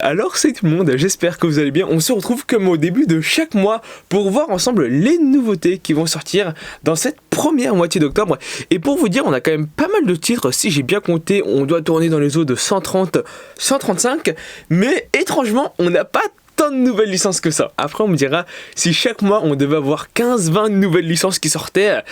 Alors c'est tout le monde, j'espère que vous allez bien. On se retrouve comme au début de chaque mois pour voir ensemble les nouveautés qui vont sortir dans cette première moitié d'octobre. Et pour vous dire, on a quand même pas mal de titres, si j'ai bien compté, on doit tourner dans les eaux de 130, 135. Mais étrangement, on n'a pas tant de nouvelles licences que ça. Après on me dira, si chaque mois on devait avoir 15-20 nouvelles licences qui sortaient,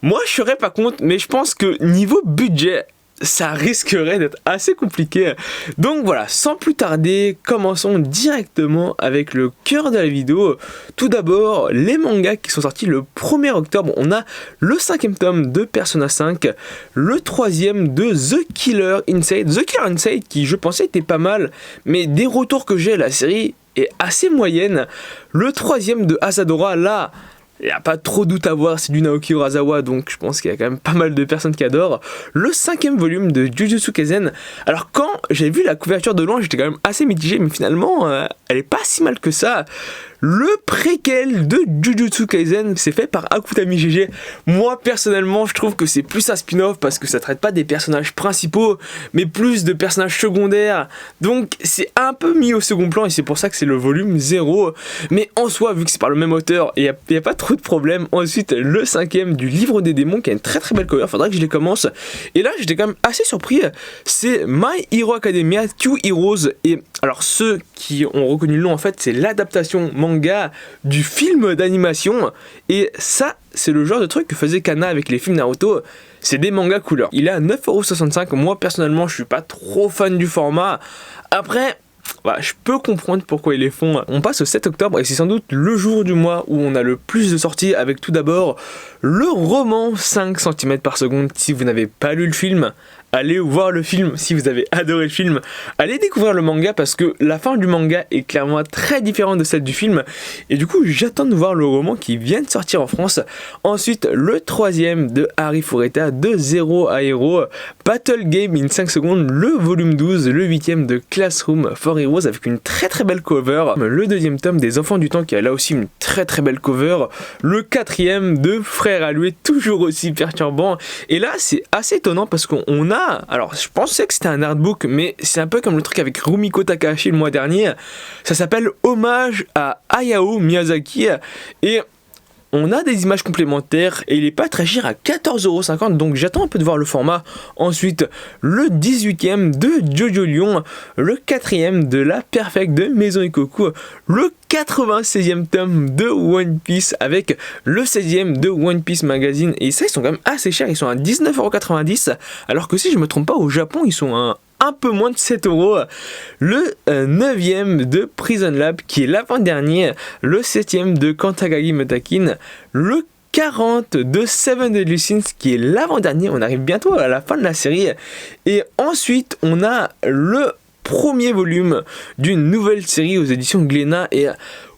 moi je serais pas contre, mais je pense que niveau budget, ça risquerait d'être assez compliqué. Donc voilà, sans plus tarder, commençons directement avec le cœur de la vidéo. Tout d'abord, les mangas qui sont sortis le 1er octobre. On a le 5e tome de Persona 5, le 3e de The Killer Inside. The Killer Inside qui, je pensais, était pas mal, mais des retours que j'ai, la série est assez moyenne. Le 3e de Asadora, là, il n'y a pas trop de doute à voir, c'est du Naoki Urasawa, donc je pense qu'il y a quand même pas mal de personnes qui adorent. Le 5e volume de Jujutsu Kaisen. Alors quand j'ai vu la couverture de loin, j'étais quand même assez mitigé, mais finalement, elle est pas si mal que ça. Le préquel de Jujutsu Kaisen, c'est fait par Akutami GG. Moi, personnellement, je trouve que c'est plus un spin-off parce que ça traite pas des personnages principaux, mais plus de personnages secondaires. Donc, c'est un peu mis au second plan et c'est pour ça que c'est le volume 0. Mais en soi, vu que c'est par le même auteur, il n'y a pas trop de problème. Ensuite, le 5e du livre des démons qui a une très très belle cover. Faudrait que je les commence. Et là, j'étais quand même assez surpris. C'est My Hero Academia 2 Heroes. Et alors, ceux qui ont reconnu le nom, en fait, c'est l'adaptation manga du film d'animation. Et ça, c'est le genre de truc que faisait Kana avec les films Naruto. C'est des mangas couleurs. Il est à 9,65€. Moi, personnellement, je suis pas trop fan du format. Après, voilà, je peux comprendre pourquoi ils les font. On passe au 7 octobre et c'est sans doute le jour du mois où on a le plus de sorties, avec tout d'abord le roman 5 cm par seconde. Si vous n'avez pas lu le film, allez voir le film. Si vous avez adoré le film, allez découvrir le manga parce que la fin du manga est clairement très différente de celle du film. Et du coup, j'attends de voir le roman qui vient de sortir en France. Ensuite, le 3e de Harry Fureta, de 0 à Hero, Battle Game in 5 secondes, le volume 12, le 8e de Classroom for Heroes avec une très très belle cover. Le 2e tome des Enfants du Temps qui a là aussi une très très belle cover. Le 4e de Frère Alloué, toujours aussi perturbant. Et là, c'est assez étonnant parce qu'on a... Alors, je pensais que c'était un artbook, mais c'est un peu comme le truc avec Rumiko Takahashi le mois dernier. Ça s'appelle Hommage à Hayao Miyazaki. Et on a des images complémentaires et il est pas très cher à 14,50€, donc j'attends un peu de voir le format. Ensuite, le 18e de Jojo Lion, le 4e de La Perfecte de Maison Ikoku, le 96e tome de One Piece avec le 16e de One Piece Magazine. Et ça, ils sont quand même assez chers, ils sont à 19,90€, alors que si je me trompe pas, au Japon, ils sont à un peu moins de 7€. Le 9e de Prison Lab qui est l'avant-dernier, le 7e de Kantagagi Metakin, le 40 de Seven Deadly Sins qui est l'avant-dernier. On arrive bientôt à la fin de la série. Et ensuite, on a le premier volume d'une nouvelle série aux éditions Glénat. Et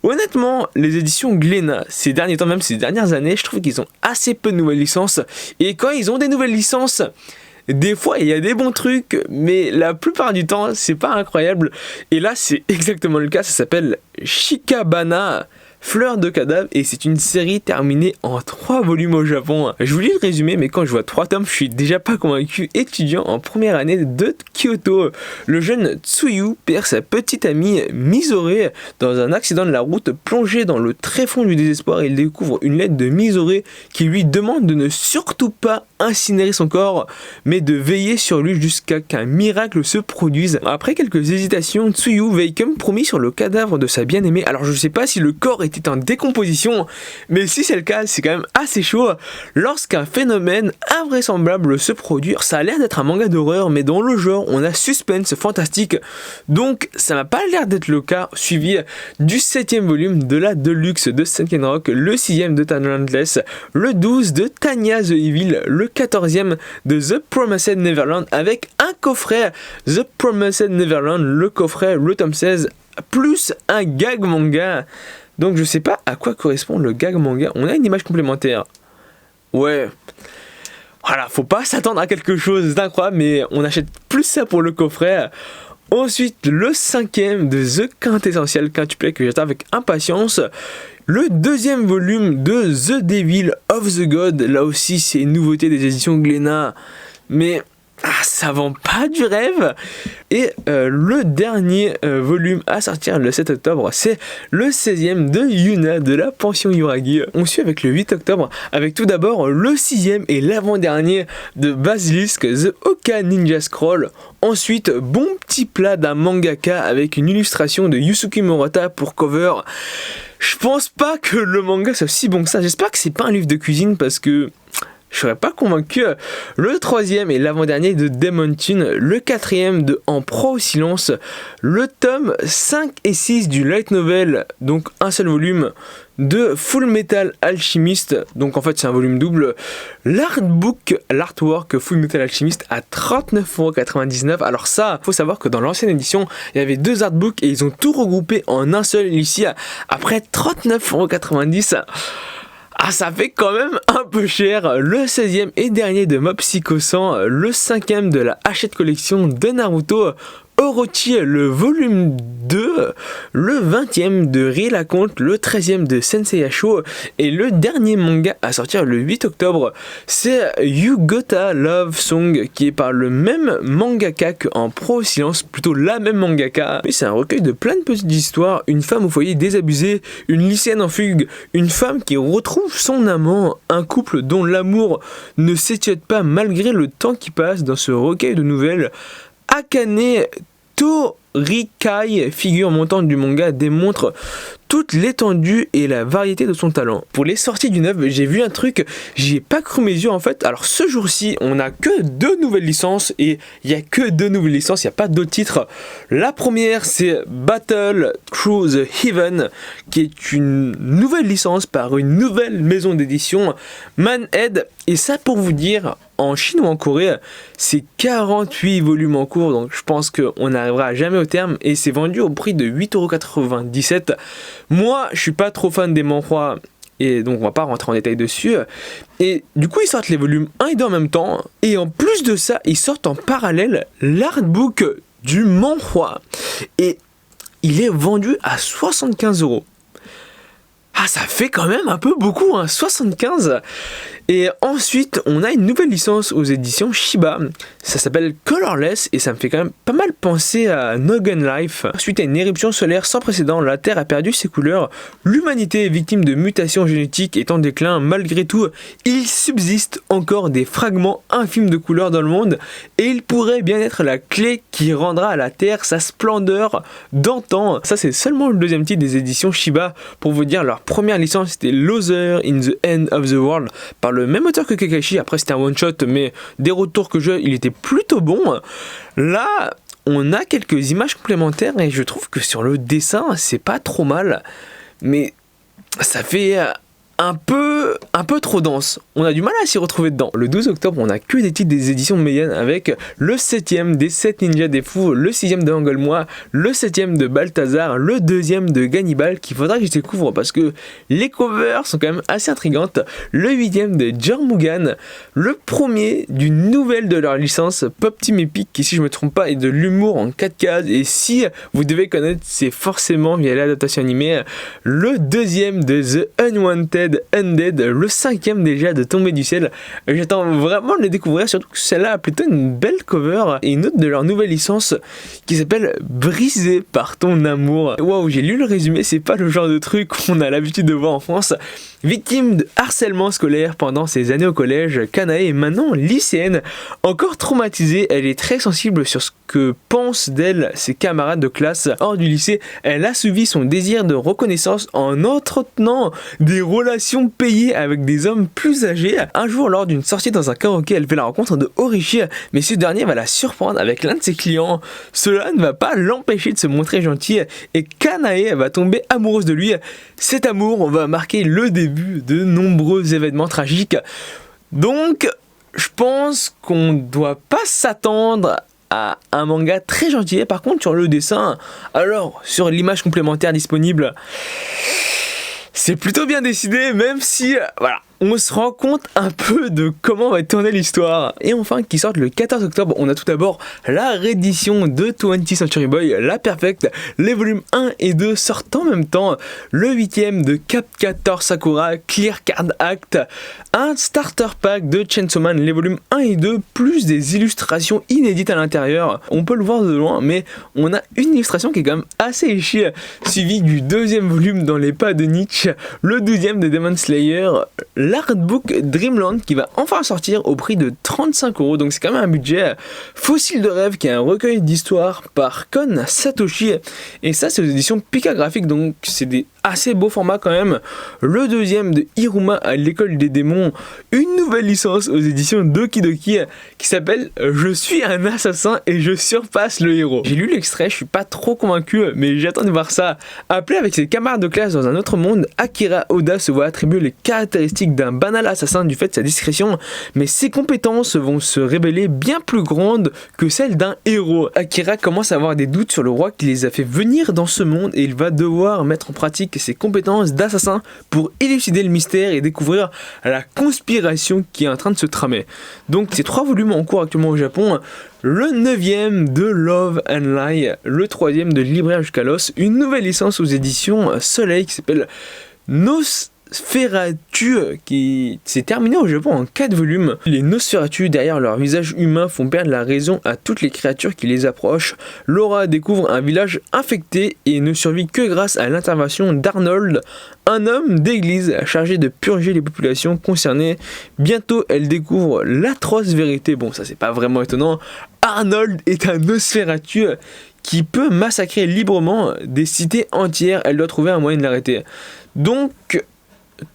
honnêtement, les éditions Glénat, ces derniers temps, même ces dernières années, je trouve qu'ils ont assez peu de nouvelles licences. Et quand ils ont des nouvelles licences, des fois il y a des bons trucs, mais la plupart du temps c'est pas incroyable. Et là c'est exactement le cas, ça s'appelle Shikabana Fleur de cadavre et c'est une série terminée en 3 volumes au Japon. Je vous lis le résumé, mais quand je vois 3 tomes, je suis déjà pas convaincu. Étudiant en première année de Kyoto, le jeune Tsuyu perd sa petite amie Misore dans un accident de la route. Plongé dans le tréfonds du désespoir, il découvre une lettre de Misore qui lui demande de ne surtout pas incinérer son corps, mais de veiller sur lui jusqu'à qu'un miracle se produise. Après quelques hésitations, Tsuyu veille comme promis sur le cadavre de sa bien-aimée. Alors je sais pas si le corps était en décomposition, mais si c'est le cas, c'est quand même assez chaud lorsqu'un phénomène invraisemblable se produit. Ça a l'air d'être un manga d'horreur, mais dans le genre, on a suspense fantastique, donc ça m'a pas l'air d'être le cas, suivi du 7e volume de la Deluxe de Sunken Rock, le 6e de Talentless, le 12 de Tanya the Evil, le 14e de The Promised Neverland avec un coffret The Promised Neverland, le coffret, le tome 16, plus un gag manga. Donc je sais pas à quoi correspond le gag manga. On a une image complémentaire. Ouais. Voilà, faut pas s'attendre à quelque chose d'incroyable, mais on achète plus ça pour le coffret. Ensuite, le 5e de The Quintessential Quintuplé que j'attends avec impatience. Le 2e volume de The Devil of the God. Là aussi, c'est une nouveauté des éditions Glénat. Mais ça vend pas du rêve. Et le dernier volume à sortir le 7 octobre, c'est le 16e de Yuna de la pension Yuragi. On suit avec le 8 octobre, avec tout d'abord le 6e et l'avant-dernier de Basilisk, The Oka Ninja Scroll. Ensuite, bon petit plat d'un mangaka avec une illustration de Yusuke Murata pour cover. Je pense pas que le manga soit si bon que ça. J'espère que c'est pas un livre de cuisine parce que je serais pas convaincu. Le 3e et l'avant-dernier de Demon Teen, le 4e de En proie au silence, le tome 5 et 6 du light novel, donc un seul volume, de Full Metal Alchemist, donc en fait c'est un volume double, l'artwork Full Metal Alchemist à 39,99€. Alors ça, faut savoir que dans l'ancienne édition, il y avait 2 artbooks et ils ont tout regroupé en un seul ici, après 39,90€. Ça fait quand même un peu cher. Le 16e et dernier de Mob Psycho 100, le 5e de la Hachette Collection de Naruto, Orochi le volume 2, le 20e de Riel Raconte, le 13e de Sensei Yasho, et le dernier manga à sortir le 8 octobre, c'est You Gotta Love Song, qui est par le même mangaka qu'en Pro Silence, plutôt la même mangaka. Mais c'est un recueil de plein de petites histoires, une femme au foyer désabusée, une lycéenne en fugue, une femme qui retrouve son amant, un couple dont l'amour ne s'étiote pas malgré le temps qui passe. Dans ce recueil de nouvelles, Akane Torikai, figure montante du manga, démontre toute l'étendue et la variété de son talent. Pour les sorties du 9, j'ai vu un truc, j'y ai pas cru mes yeux en fait. Alors ce jour-ci, on a que 2 nouvelles licences et il y a que 2 nouvelles licences, il n'y a pas d'autres titres. La première, c'est Battle Through the Heaven, qui est une nouvelle licence par une nouvelle maison d'édition, Manhead. Et ça, pour vous dire, en Chine ou en Corée, c'est 48 volumes en cours, donc je pense qu'on n'arrivera jamais au terme, et c'est vendu au prix de 8,97€. Moi, je suis pas trop fan des manhwa, et donc on va pas rentrer en détail dessus. Et du coup, ils sortent les volumes 1 et 2 en même temps, et en plus de ça, ils sortent en parallèle l'artbook du manhwa, et il est vendu à 75€. Ça fait quand même un peu beaucoup, 75. Et ensuite, on a une nouvelle licence aux éditions Shiba. Ça s'appelle Colorless et ça me fait quand même pas mal penser à No Gun Life. Suite à une éruption solaire sans précédent, la Terre a perdu ses couleurs. L'humanité est victime de mutations génétiques et en déclin. Malgré tout, il subsiste encore des fragments infimes de couleurs dans le monde et il pourrait bien être la clé qui rendra à la Terre sa splendeur d'antan. Ça, c'est seulement le 2e titre des éditions Shiba. Pour vous dire, leur première licence, c'était Loser in the End of the World par le même auteur que Kakashi. Après, c'était un one-shot, mais des retours que j'ai, il était plutôt bon. Là, on a quelques images complémentaires et je trouve que sur le dessin, c'est pas trop mal. Mais ça fait un peu trop dense. On a du mal à s'y retrouver dedans. Le 12 octobre, on a que des titres des éditions Meian avec le 7e des 7 ninjas des fous, le 6e de Angolmois, le 7e de Balthazar, le 2e de Gannibal, qu'il faudra que je découvre parce que les covers sont quand même assez intrigantes, le 8e de Jormungand, le premier d'une nouvelle de leur licence Pop Team Epic, qui si je me trompe pas est de l'humour en 4 cases, et si vous devez connaître, c'est forcément via l'adaptation animée, le 2e de The Unwanted Undead, le 5e déjà de Tomber du ciel. J'attends vraiment de les découvrir, surtout que celle-là a plutôt une belle cover et une autre de leur nouvelle licence qui s'appelle Brisé par ton amour. Waouh, j'ai lu le résumé, c'est pas le genre de truc qu'on a l'habitude de voir en France. Victime de harcèlement scolaire pendant ses années au collège, Kanae est maintenant lycéenne. Encore traumatisée, elle est très sensible sur ce que pensent d'elle ses camarades de classe. Hors du lycée, elle assouvit son désir de reconnaissance en entretenant des relations payées avec des hommes plus âgés. Un jour, lors d'une sortie dans un karaoké, elle fait la rencontre de Horishi, mais ce dernier va la surprendre avec l'un de ses clients. Cela ne va pas l'empêcher de se montrer gentil et Kanae va tomber amoureuse de lui. Cet amour va marquer le début de nombreux événements tragiques. Donc, je pense qu'on ne doit pas s'attendre à un manga très gentil. Par contre, sur le dessin, alors sur l'image complémentaire disponible, c'est plutôt bien décidé, même si, voilà, on se rend compte un peu de comment va tourner l'histoire. Et enfin, qui sortent le 14 octobre, on a tout d'abord la réédition de 20th Century Boy, la Perfect, les volumes 1 et 2 sortent en même temps, le 8ème de Capcator Sakura, Clear Card Act, un starter pack de Chainsaw Man, les volumes 1 et 2, plus des illustrations inédites à l'intérieur. On peut le voir de loin, mais on a une illustration qui est quand même assez échue, suivie du deuxième volume dans les pas de Nietzsche, le 12ème de Demon Slayer, l'artbook Dreamland qui va enfin sortir au prix de 35€, donc c'est quand même un budget. Fossile de rêve qui est un recueil d'histoires par Kon Satoshi, et ça c'est aux éditions Pika Graphics, donc c'est des assez beaux formats quand même. Le deuxième de Hiruma à l'école des démons, une nouvelle licence aux éditions Doki Doki qui s'appelle Je suis un assassin et je surpasse le héros. J'ai lu l'extrait, je suis pas trop convaincu, mais j'attends de voir ça. Appelé avec ses camarades de classe dans un autre monde, Akira Oda se voit attribuer les caractéristiques d'un banal assassin du fait de sa discrétion, mais ses compétences vont se révéler bien plus grandes que celles d'un héros. Akira commence à avoir des doutes sur le roi qui les a fait venir dans ce monde et il va devoir mettre en pratique ses compétences d'assassin pour élucider le mystère et découvrir la conspiration qui est en train de se tramer. Donc ces 3 volumes en cours actuellement au Japon, le 9ème de Love and Lie, le 3ème de Libraire jusqu'à l'os, une nouvelle licence aux éditions Soleil qui s'appelle Nosferatu qui s'est terminé au Japon en 4 volumes. Les Nosferatu derrière leur visage humain font perdre la raison à toutes les créatures qui les approchent. Laura découvre un village infecté et ne survit que grâce à l'intervention d'Arnold, un homme d'église chargé de purger les populations concernées. Bientôt elle découvre l'atroce vérité. Bon, ça c'est pas vraiment étonnant. Arnold est un Nosferatu qui peut massacrer librement des cités entières. Elle doit trouver un moyen de l'arrêter. Donc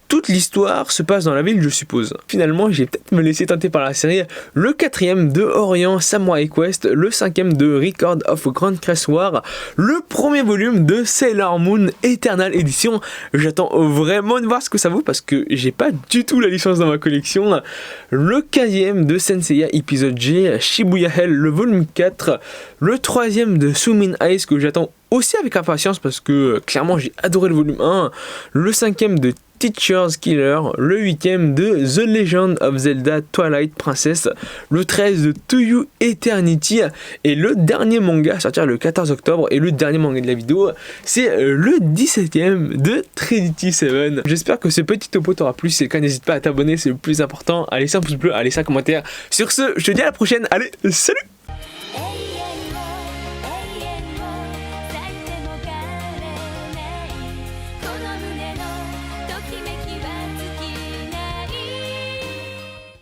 toute l'histoire se passe dans la ville, je suppose. Finalement, j'ai peut-être me laissé tenter par la série. Le 4ème de Orient Samurai Quest, le 5ème de Record of Grand Crest War, le premier volume de Sailor Moon Eternal Edition. J'attends vraiment de voir ce que ça vaut parce que j'ai pas du tout la licence dans ma collection. Le 15ème de Senseiya épisode G, Shibuya Hell, le volume 4, le 3ème de Sumin Ice que j'attends aussi avec impatience parce que clairement j'ai adoré le volume 1, le 5ème de Teacher's Killer, le 8ème de The Legend of Zelda Twilight Princess, le 13 de To You Eternity, et le dernier manga à sortir le 14 octobre, et le dernier manga de la vidéo, c'est le 17ème de Trinity 7. J'espère que ce petit topo t'aura plu, si c'est le cas n'hésite pas à t'abonner, c'est le plus important, à laisser un pouce bleu, à laisser un commentaire. Sur ce, je te dis à la prochaine, allez, salut!